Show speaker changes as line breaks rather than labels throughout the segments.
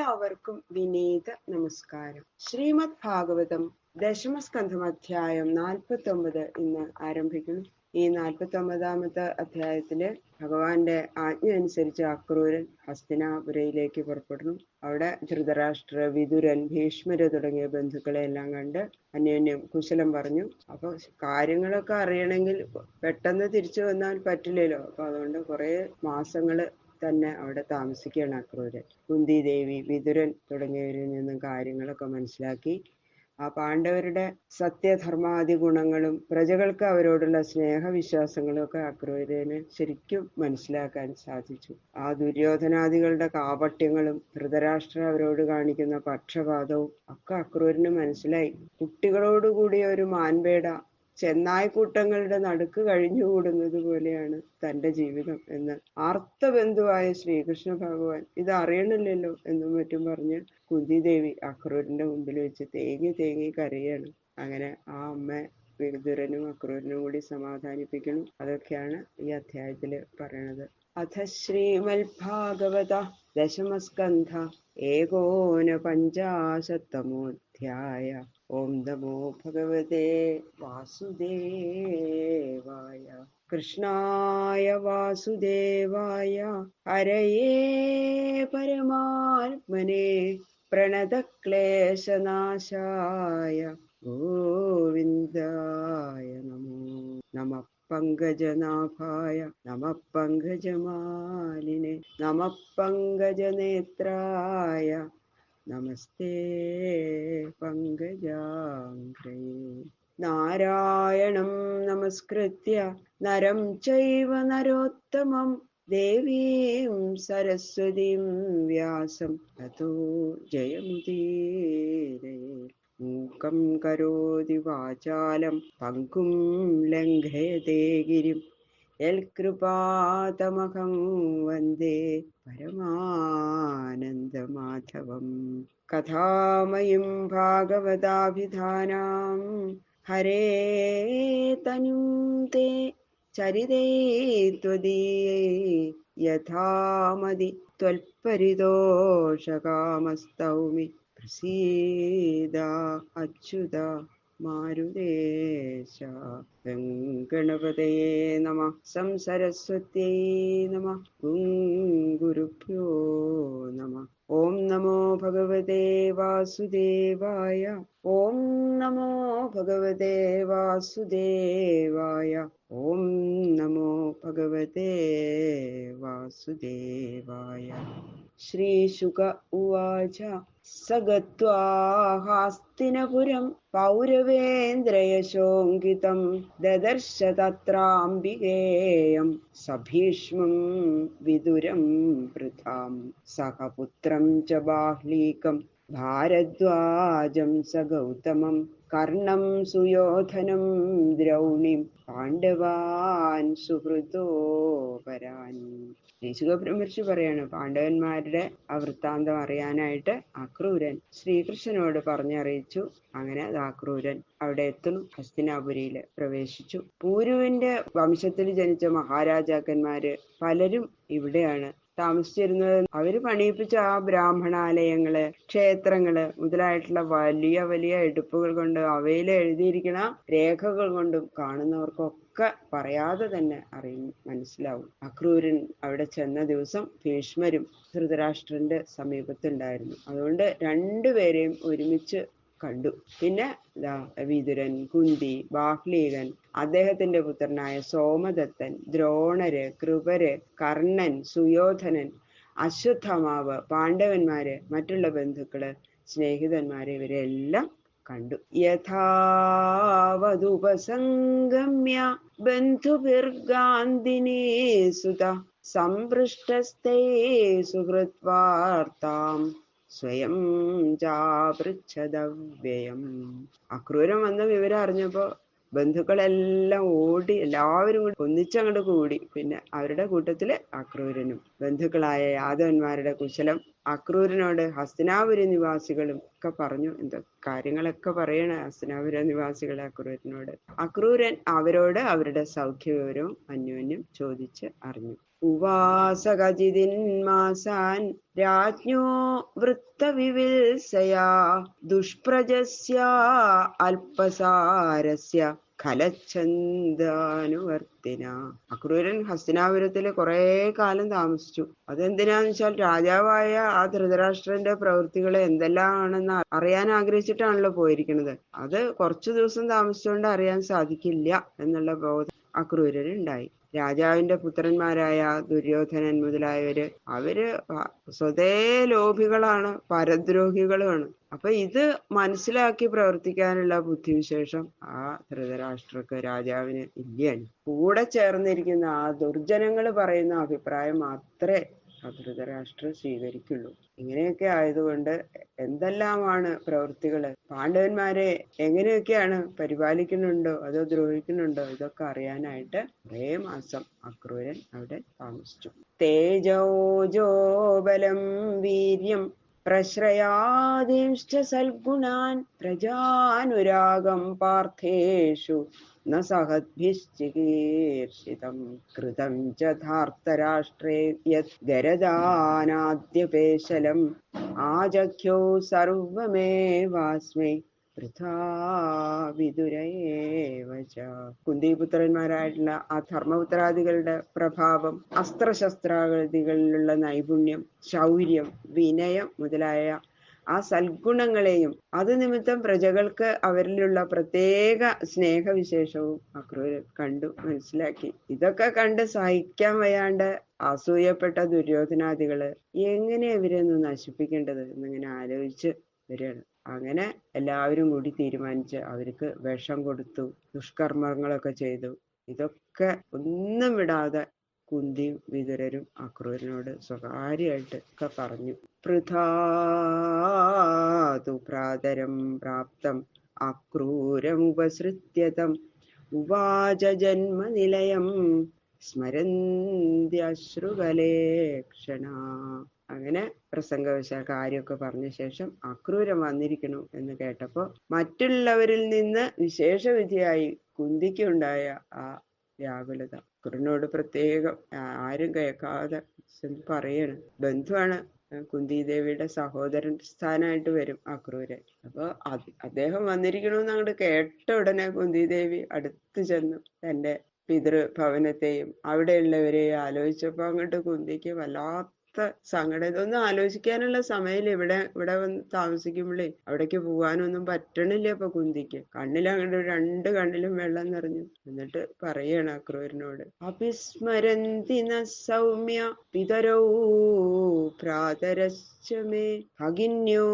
എല്ലാവർക്കും വിനീത നമസ്കാരം. ശ്രീമദ് ഭാഗവതം ദശമസ്കന്ധം അധ്യായം 49 ഇന്ന് ആരംഭിക്കുന്നു. ഈ 49ാമത്തെ അധ്യായത്തില് ഭഗവാന്റെ ആജ്ഞ അനുസരിച്ച് അക്രൂരൻ ഹസ്തിനാപുരയിലേക്ക് പുറപ്പെടുന്നു. അവിടെ ധൃതരാഷ്ട്ര, വിതുരൻ, ഭീഷ്മര് തുടങ്ങിയ ബന്ധുക്കളെ എല്ലാം കണ്ട് അന്യോന്യം കുശലം പറഞ്ഞു. അപ്പൊ കാര്യങ്ങളൊക്കെ അറിയണമെങ്കിൽ പെട്ടെന്ന് തിരിച്ചു വന്നാൽ പറ്റില്ലല്ലോ. അപ്പൊ അതുകൊണ്ട് കുറെ മാസങ്ങള് തന്നെ അവിടെ താമസിക്കുകയാണ് അക്രൂരൻ. കുന്തി ദേവി, വിതുരൻ തുടങ്ങിയവരിൽ നിന്നും കാര്യങ്ങളൊക്കെ മനസ്സിലാക്കി ആ പാണ്ഡവരുടെ സത്യധർമാദി ഗുണങ്ങളും പ്രജകൾക്ക് അവരോടുള്ള സ്നേഹവിശ്വാസങ്ങളും ഒക്കെ അക്രൂരന് ശരിക്കും മനസ്സിലാക്കാൻ സാധിച്ചു. ആ ദുര്യോധനാദികളുടെ കാപട്യങ്ങളും ധൃതരാഷ്ട്ര അവരോട് കാണിക്കുന്ന പക്ഷപാതവും ഒക്കെ അക്രൂരന് മനസ്സിലായി. കുട്ടികളോടുകൂടിയ ഒരു മാൻപേട ചെന്നായ്ക്കൂട്ടങ്ങളുടെ നടുക്ക് കഴിഞ്ഞുകൂടുന്നത് പോലെയാണ് തന്റെ ജീവിതം എന്ന് ആർത്തബന്ധുവായ ശ്രീകൃഷ്ണ ഭഗവാൻ ഇത് അറിയണില്ലല്ലോ എന്നും മറ്റും പറഞ്ഞ് കുന്തിദേവി അക്രൂരന്റെ മുമ്പിൽ വെച്ച് തേങ്ങി കരയാണ്. അങ്ങനെ ആ അമ്മ വിതുരനും അക്രൂരനും കൂടി സമാധാനിപ്പിക്കണം. അതൊക്കെയാണ് ഈ അധ്യായത്തില് പറയണത്. അഥ ശ്രീമദ്ഭാഗവത ദശമസ്കന്ധ ഏകോനപഞ്ചാശത്തമോധ്യായ. ഓം നമോ ഭഗവതേ വാസുദേവായ. കൃഷ്ണായ വാസുദേവായ ഹരയേ പരമാത്മനെ പ്രണതക്ലേശനാശായ ഗോവിന്ദായ നമോ നമഃ. പങ്കജനാഭായ നമഃ പങ്കജമാലിനെ നമഃ പങ്കജനേത്രായ നമസ്തേ പങ്കജാംഘ്രേ. നാരായണം നമസ്കൃത്യ നരം ചൈവ നരോത്തമം ദേവീം സരസ്വതീം വ്യാസം തതോ ജയമുദീരയേ. മൂകം കരോതി വാചാലം പങ്കും ലംഘയതേ ഗിരിം യൽകൃപാതമഹം വന്ദേ പരമാനന്ദമാധവം. കഥാമയും ഭാഗവതാഭിധാനാം ഹരേ തനും തേ ചരിതേ ത്വദീയേ യഥാമതി ത്വൽപരിതോഷകാമസ്തൗമി പ്രസീദ അച്യുത മാരുതേശ. ഗണപതയേ നമഃ. സംസരസ്വത്യൈ നമഃ. ഗുരുഭ്യോ നമഃ. ഓം നമോ ഭഗവതേ വാസുദേവായ. ഓം നമോ ഭഗവതേ വാസുദേവായ. ഓം നമോ ഭഗവതേ വാസുദേവായ. ശ്രീശുക ഉവാച. സ ഗത്വാ ഹസ്തിനപുരം പൗരവേന്ദ്രയശോങ്കിതം ദദർശ തത്രാംബികേയം സഭീഷ്മം വിദുരം വൃഥാം. സഹ പുത്രം ച ബാഹ്ലീകം ഭാരദ്വാജം സ ഗൗതമം കർണം സുയോധനം ദ്രൗണിം പാണ്ഡവാൻ സുഹൃതോപരാൻ. ശുഖബ്രഹ്മർഷി പറയാണ്, പാണ്ഡവന്മാരുടെ ആ വൃത്താന്തം അറിയാനായിട്ട് അക്രൂരൻ ശ്രീകൃഷ്ണനോട് പറഞ്ഞറിയിച്ചു. അങ്ങനെ അക്രൂരൻ അവിടെ എത്തുന്നു. ഹസ്തിനാപുരിയിൽ പ്രവേശിച്ചു. പൂരുവിന്റെ വംശത്തിൽ ജനിച്ച മഹാരാജാക്കന്മാര് പലരും ഇവിടെയാണ് താമസിച്ചിരുന്നത്. അവര് പണിയിപ്പിച്ച ആ ബ്രാഹ്മണാലയങ്ങള്, ക്ഷേത്രങ്ങള് മുതലായിട്ടുള്ള വലിയ വലിയ എടുപ്പുകൾ കൊണ്ട് അവയിൽ എഴുതിയിരിക്കുന്ന രേഖകൾ കൊണ്ടും കാണുന്നവർക്കൊക്കെ പറയാതെ തന്നെ മനസ്സിലാവും. അക്രൂരൻ അവിടെ ചെന്ന ദിവസം ഭീഷ്മരും ധൃതരാഷ്ട്രന്റെ സമീപത്തുണ്ടായിരുന്നു. അതുകൊണ്ട് രണ്ടുപേരെയും ഒരുമിച്ച് കണ്ടു. പിന്നെ വിതുരൻ, കുന്തി, ബാഹ്ലീകൻ, അദ്ദേഹത്തിന്റെ പുത്രനായ സോമദത്തൻ, ദ്രോണര്, കൃപര്, കർണൻ, സുയോധനൻ, അശ്വത്ഥമാവ്, പാണ്ഡവന്മാര്, മറ്റുള്ള ബന്ധുക്കള്, സ്നേഹിതന്മാര് ഇവരെല്ലാം കണ്ടു. യഥാവതുപസംഗമ്യ ബന്ധുഭിർഗാന്ധിനീ സുത സംപൃഷ്ടസ്ഥൈ സുഹൃത്വാർത്താം സ്വയം ചാപൃച്ഛദവ്യയം. അക്രൂരൻ വന്ന വിവരം അറിഞ്ഞപ്പോ ബന്ധുക്കളെല്ലാം ഓടി, എല്ലാവരും കൂടി ഒന്നിച്ചങ്ങോട്ട് കൂടി. പിന്നെ അവരുടെ കൂട്ടത്തില് അക്രൂരനും. ബന്ധുക്കളായ യാദവന്മാരുടെ കുശലം അക്രൂരനോട് ഹസ്തിനാപുരി നിവാസികളും ഒക്കെ പറഞ്ഞു. എന്താ കാര്യങ്ങളൊക്കെ പറയണ ഹസ്തിനാപുര നിവാസികളെ അക്രൂരനോട്. അക്രൂരൻ അവരോട് അവരുടെ സൗഖ്യ വിവരവും അന്യോന്യം ചോദിച്ച് അറിഞ്ഞു. ഉവാസ കചിദിന്മാസാൻ രാജ്ഞോ വൃത്തവിവിത്സയാ ദുഷ്പ്രജസ്യ അല്പസാരസ്യ ഖലച്ഛന്ദാനുവർത്തിന. അക്രൂരൻ ഹസ്തിനാപുരത്തില് കുറെ കാലം താമസിച്ചു. അതെന്തിനാന്ന് വെച്ചാൽ രാജാവായ ആ ധൃതരാഷ്ട്രന്റെ പ്രവൃത്തികൾ എന്തെല്ലാമാണെന്ന് അറിയാൻ ആഗ്രഹിച്ചിട്ടാണല്ലോ പോയിരിക്കുന്നത്. അത് കുറച്ചു ദിവസം താമസിച്ചുകൊണ്ട് അറിയാൻ സാധിക്കില്ല എന്നുള്ള ബോധം അക്രൂരന് ഉണ്ടായി. രാജാവിന്റെ പുത്രന്മാരായ ദുര്യോധനൻ മുതലായവര് അവര് സ്വതേ ലോഭികളാണ്, പരദ്രോഹികളുമാണ്. അപ്പൊ ഇത് മനസ്സിലാക്കി പ്രവർത്തിക്കാനുള്ള ബുദ്ധിവിശേഷം ആ ധൃതരാഷ്ട്രക്ക് രാജാവിന് ഇല്ലാണ്. കൂടെ ചേർന്നിരിക്കുന്ന ആ ദുർജനങ്ങൾ പറയുന്ന അഭിപ്രായം മാത്രമേ ആ ധൃതരാഷ്ട്രം സ്വീകരിക്കുള്ളൂ. ഇങ്ങനെയൊക്കെ ആയതുകൊണ്ട് എന്തെല്ലാമാണ് പ്രവൃത്തികള്, പാണ്ഡവന്മാരെ എങ്ങനെയൊക്കെയാണ് പരിപാലിക്കുന്നുണ്ടോ അതോ ദ്രോഹിക്കുന്നുണ്ടോ, ഇതൊക്കെ അറിയാനായിട്ട് കുറേ മാസം അക്രൂരൻ അവിടെ താമസിച്ചു. തേജോജോ ബലം വീര്യം പ്രശ്രയാദീംശ്ച സൽഗുണാൻ പ്രജാനുരാഗം പാർത്ഥേഷു ന സഹദ്ഭിശ്ചികീർഷിതം കൃതം ച ധാർത്തരാഷ്ട്രേ യത് ഗരദാനാദ്യപേശലം ആജഖ്യോ സർവമേവാസ്മൈ വൃഥാ വിദുരയേവ ച. കുന്തിപുത്രന്മാരായിട്ടുള്ള ആ ധർമ്മപുത്രാദികളുടെ പ്രഭാവം, അസ്ത്രശസ്ത്രാദികളിലുള്ള നൈപുണ്യം, ശൗര്യം, വിനയം മുതലായ ആ സൽഗുണങ്ങളെയും അത് നിമിത്തം പ്രജകൾക്ക് അവരിലുള്ള പ്രത്യേക സ്നേഹവിശേഷവും അക്രൂരൻ കണ്ടു മനസ്സിലാക്കി. ഇതൊക്കെ കണ്ട് സഹിക്കാൻ വയ്യാണ്ട് അസൂയപ്പെട്ട ദുര്യോധനാദികള് എങ്ങനെ ഇവരെയൊന്ന് നശിപ്പിക്കേണ്ടത് എന്നിങ്ങനെ ആലോചിച്ച് വരികയാണ്. അങ്ങനെ എല്ലാവരും കൂടി തീരുമാനിച്ച് അവർക്ക് വിഷം കൊടുത്തു, ദുഷ്കർമ്മങ്ങളൊക്കെ ചെയ്തു. ഇതൊക്കെ ഒന്നും വിടാതെ കുന്തിയും വിതുരരും അക്രൂരനോട് സ്വകാര്യമായിട്ട് ഒക്കെ പറഞ്ഞു. പൃഥാതു പ്രാതരം പ്രാപ്തം അക്രൂരമുപസൃത്യതം ഉവാച ജന്മനിലയം സ്മരന്ത്യശ്രുകലേക്ഷണ. അങ്ങനെ പ്രസംഗവശാൽ കാര്യമൊക്കെ പറഞ്ഞ ശേഷം അക്രൂരം വന്നിരിക്കണു എന്ന് കേട്ടപ്പോ മറ്റുള്ളവരിൽ നിന്ന് വിശേഷവിധിയായി കുന്തിക്കുണ്ടായ ആ വ്യാകുലത അക്രൂരനോട് പ്രത്യേകം ആരും കേൾക്കാതെ പറയാണ്. ബന്ധുവാണ്, കുന്തിദേവിയുടെ സഹോദരൻ സ്ഥാനമായിട്ട് വരും അക്രൂരൻ. അപ്പൊ അദ്ദേഹം വന്നിരിക്കണമെന്ന് അങ്ങോട്ട് കേട്ട ഉടനെ കുന്തിദേവി അടുത്ത് ചെന്നു തന്റെ പിതൃഭവനത്തെയും അവിടെയുള്ളവരെയും ആലോചിച്ചപ്പോ അങ്ങോട്ട് കുന്തിക്ക് വല്ലാത്ത സങ്കടം. ഇതൊന്നും ആലോചിക്കാനുള്ള സമയമില്ല. ഇവിടെ വന്ന് താമസിക്കുമ്പോഴേ അവിടേക്ക് പോകാനൊന്നും പറ്റണില്ല. ഇപ്പൊ കുന്തിക്ക് കണ്ണിലങ്ങോട്ട് രണ്ട് കണ്ണിലും വെള്ളം നിറഞ്ഞു. എന്നിട്ട് പറയാണ് അക്രൂരനോട്, അഭിസ്മരന്തി ന സൗമ്യ പിതരൗ ഭ്രാതരശ്ചമേ ഭഗിന്യോ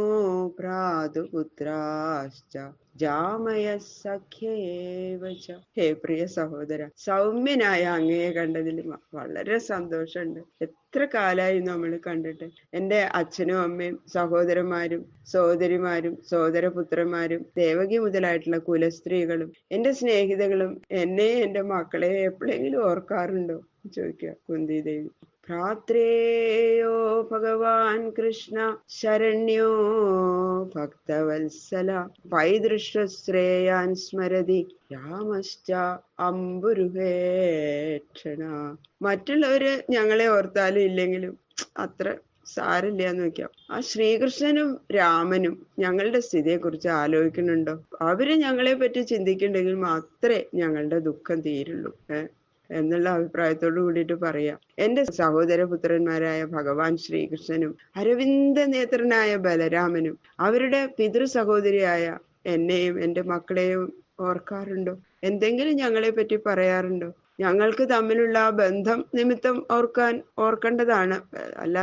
ഭ്രാതുപുത്രാശ്ച ജാമയ സഖ്യേവച. ഹേ പ്രിയ സഹോദര, സൗമ്യനായ അങ്ങയെ കണ്ടതിൽ വളരെ സന്തോഷമുണ്ട്. എത്ര കാലായി നമ്മൾ കണ്ടിട്ട്. എൻ്റെ അച്ഛനും അമ്മയും സഹോദരന്മാരും സഹോദരിമാരും സഹോദരപുത്രന്മാരും ദേവകി മുതലായിട്ടുള്ള കുലസ്ത്രീകളും എൻ്റെ സ്നേഹിതകളും എന്നെയും എൻ്റെ മക്കളെ എപ്പോഴെങ്കിലും ഓർക്കാറുണ്ടോ ചോദിക്കുക കുന്തിദേവി. ഭ്രാത്രേയോ ഭഗവാൻ കൃഷ്ണ ശരണ്യോ ഭക്തവത്സല പൈതൃശ്രേയാൻ സ്മരതി രാമശ്ച അംബുരുഹേക്ഷണ. മറ്റുള്ളവര് ഞങ്ങളെ ഓർത്താലും ഇല്ലെങ്കിലും അത്ര സാരില്ല എന്ന് വെക്കാം. ആ ശ്രീകൃഷ്ണനും രാമനും ഞങ്ങളുടെ സ്ഥിതിയെ കുറിച്ച് ആലോചിക്കുന്നുണ്ടോ? അവര് ഞങ്ങളെ പറ്റി ചിന്തിക്കുന്നുണ്ടെങ്കിൽ മാത്രമേ ഞങ്ങളുടെ ദുഃഖം തീരുള്ളൂ എന്നുള്ള അഭിപ്രായത്തോട് കൂടിയിട്ട് പറയാം. എൻ്റെ സഹോദരപുത്രന്മാരായ ഭഗവാൻ ശ്രീകൃഷ്ണനും അരവിന്ദ നേത്രനായ ബലരാമനും അവരുടെ പിതൃ സഹോദരിയായ എന്നെയും എൻ്റെ മക്കളെയും ഓർക്കാറുണ്ടോ? എന്തെങ്കിലും ഞങ്ങളെ പറ്റി പറയാറുണ്ടോ? ഞങ്ങൾക്ക് തമ്മിലുള്ള ബന്ധം നിമിത്തം ഓർക്കേണ്ടതാണ്. അല്ല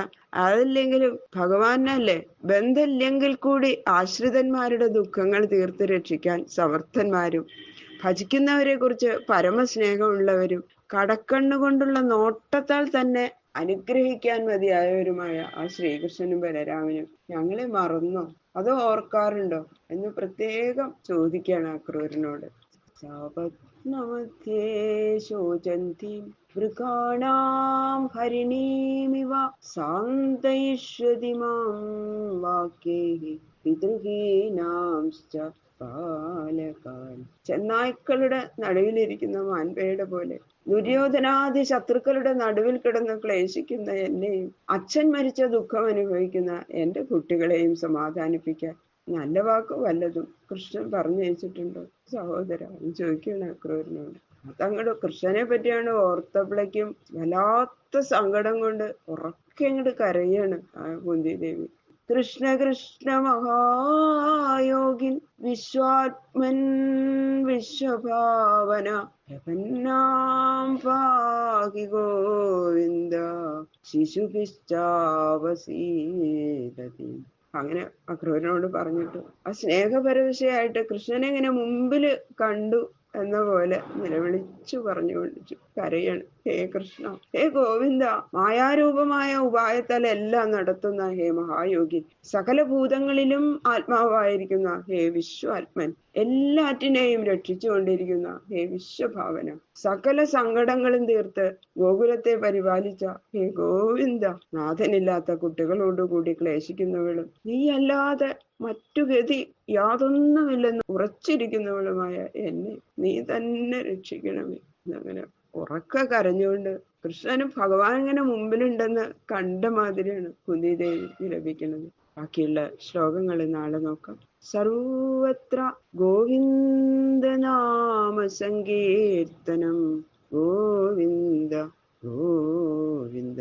അതില്ലെങ്കിലും ഭഗവാനല്ലേ, ബന്ധമില്ലെങ്കിൽ കൂടി ആശ്രിതന്മാരുടെ ദുഃഖങ്ങൾ തീർത്ത് രക്ഷിക്കാൻ സമർത്ഥന്മാരും ഭജിക്കുന്നവരെ കുറിച്ച് പരമസ്നേഹമുള്ളവരും കടക്കണ്ണുകൊണ്ടുള്ള നോട്ടത്താൽ തന്നെ അനുഗ്രഹിക്കാൻ മതിയായവരുമായ ആ ശ്രീകൃഷ്ണനും ബലരാമനും ഞങ്ങളെ മറന്നോ അതോ ഓർക്കാറുണ്ടോ എന്ന് പ്രത്യേകം ചോദിക്കുകയാണ് അക്രൂരനോട്. സപത്നമധ്യേ ശോചന്തി വൃകാണാം ഹരിണീമിവ സാന്തയിഷ്യതി മാം വാക്യൈഃ പിതൃഹീനാംശ്ച ബാലകാൻ. ചെന്നായ്ക്കളുടെ നടുവിലിരിക്കുന്ന മാൻപേയുടെ പോലെ ദുര്യോധനാദി ശത്രുക്കളുടെ നടുവിൽ കിടന്ന് ക്ലേശിക്കുന്ന എന്നെയും അച്ഛൻ മരിച്ച ദുഃഖം അനുഭവിക്കുന്ന എന്റെ കുട്ടികളെയും സമാധാനിപ്പിക്കാൻ നല്ല വാക്ക് വല്ലതും കൃഷ്ണൻ പറഞ്ഞയച്ചിട്ടുണ്ടോ സഹോദര എന്ന് ചോദിക്കണം അക്രൂരനോട്. അതങ്ങോട്ട് കൃഷ്ണനെ പറ്റിയാണ് ഓർത്തപ്പോഴേക്കും വല്ലാത്ത സങ്കടം കൊണ്ട് ഉറക്കെ അങ്ങോട്ട് കരയാണ് ആ കുന്തി ദേവി. കൃഷ്ണ കൃഷ്ണ മഹായോഗിൻ വിശ്വാത്മൻ വിശ്വഭാവന പ്രപന്നാം പാഹി ഗോവിന്ദ ശിശുഭിശ്ചാവസീദതി. അങ്ങനെ അക്രൂരനോട് പറഞ്ഞിട്ട് ആ സ്നേഹപരവശയായിട്ട് കൃഷ്ണനെ ഇങ്ങനെ മുമ്പില് കണ്ടു എന്ന പോലെ നിലവിളിച്ചു പറഞ്ഞുകൊണ്ടിച്ചു കരയാണ്. ഹേ കൃഷ്ണ, ഹേ ഗോവിന്ദ, മായാരൂപമായ ഉപായത്താൽ എല്ലാം നടത്തുന്ന ഹേ മഹായോഗി, സകല ഭൂതങ്ങളിലും ആത്മാവായിരിക്കുന്ന ഹേ വിശ്വാത്മൻ, എല്ലാറ്റിനെയും രക്ഷിച്ചുകൊണ്ടിരിക്കുന്ന ഹേ വിശ്വഭാവന, സകല സങ്കടങ്ങളും തീർത്ത് ഗോകുലത്തെ പരിപാലിച്ച ഹേ ഗോവിന്ദ, നാഥനില്ലാത്ത കുട്ടികളോടുകൂടി ക്ലേശിക്കുന്നവളും നീയല്ലാതെ മറ്റു ഗതി യാതൊന്നുമില്ലെന്ന് ഉറച്ചിരിക്കുന്നവളുമായ എന്നെ നീ തന്നെ രക്ഷിക്കണമേ എന്നങ്ങനെ ഉറക്ക കരഞ്ഞുകൊണ്ട് കൃഷ്ണനും ഭഗവാൻ ഇങ്ങനെ മുമ്പിലുണ്ടെന്ന് കണ്ട മാതിരിയാണ് കുന്തിദേവി വിലപിക്കുന്നത്. ബാക്കിയുള്ള ശ്ലോകങ്ങൾ നാളെ നോക്കാം. സർവത്ര ഗോവിന്ദനാമ സങ്കീർത്തനം ഗോവിന്ദ ഗോവിന്ദ.